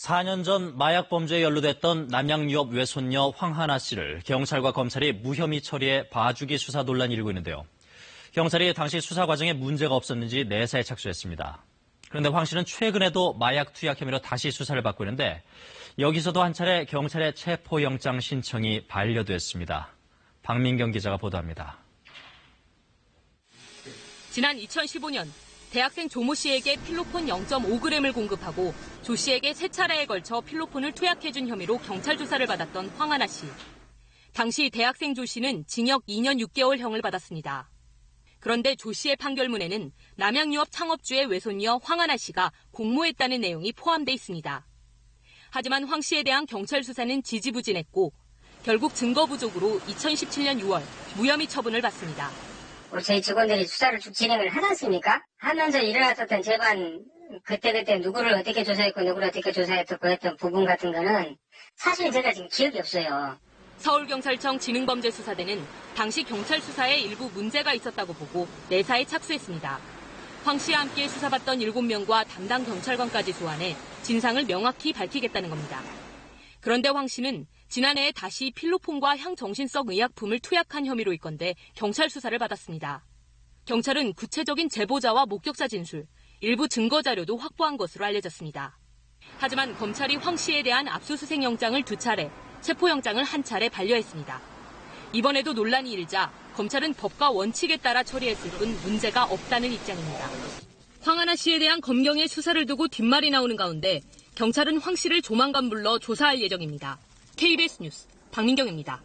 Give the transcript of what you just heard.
4년 전 마약 범죄에 연루됐던 남양 유업 외손녀 황하나 씨를 경찰과 검찰이 무혐의 처리해 봐주기 수사 논란이 일고 있는데요. 경찰이 당시 수사 과정에 문제가 없었는지 내사에 착수했습니다. 그런데 황 씨는 최근에도 마약 투약 혐의로 다시 수사를 받고 있는데 여기서도 한 차례 경찰의 체포영장 신청이 반려됐습니다. 박민경 기자가 보도합니다. 지난 2015년 대학생 조모 씨에게 필로폰 0.5g을 공급하고 조 씨에게 세 차례에 걸쳐 필로폰을 투약해준 혐의로 경찰 조사를 받았던 황하나 씨. 당시 대학생 조 씨는 징역 2년 6개월형을 받았습니다. 그런데 조 씨의 판결문에는 남양유업 창업주의 외손녀 황하나 씨가 공모했다는 내용이 포함돼 있습니다. 하지만 황 씨에 대한 경찰 수사는 지지부진했고 결국 증거 부족으로 2017년 6월 무혐의 처분을 받습니다. 저희 직원들이 수사를 쭉 진행을 하지 않습니까? 하면서 일어났었던 재반 그때 누구를 어떻게 조사했고 누구를 어떻게 조사했고 했던 부분 같은 거는 사실 제가 지금 기억이 없어요. 서울경찰청 지능범죄수사대는 당시 경찰 수사에 일부 문제가 있었다고 보고 내사에 착수했습니다. 황 씨와 함께 수사받던 7명과 담당 경찰관까지 소환해 진상을 명확히 밝히겠다는 겁니다. 그런데 황 씨는 지난해에 다시 필로폰과 향정신성 의약품을 투약한 혐의로 입건돼 경찰 수사를 받았습니다. 경찰은 구체적인 제보자와 목격자 진술, 일부 증거 자료도 확보한 것으로 알려졌습니다. 하지만 검찰이 황 씨에 대한 압수수색 영장을 2차례, 체포영장을 1차례 반려했습니다. 이번에도 논란이 일자 검찰은 법과 원칙에 따라 처리했을 뿐 문제가 없다는 입장입니다. 황하나 씨에 대한 검경의 수사를 두고 뒷말이 나오는 가운데 경찰은 황 씨를 조만간 불러 조사할 예정입니다. KBS 뉴스 박민경입니다.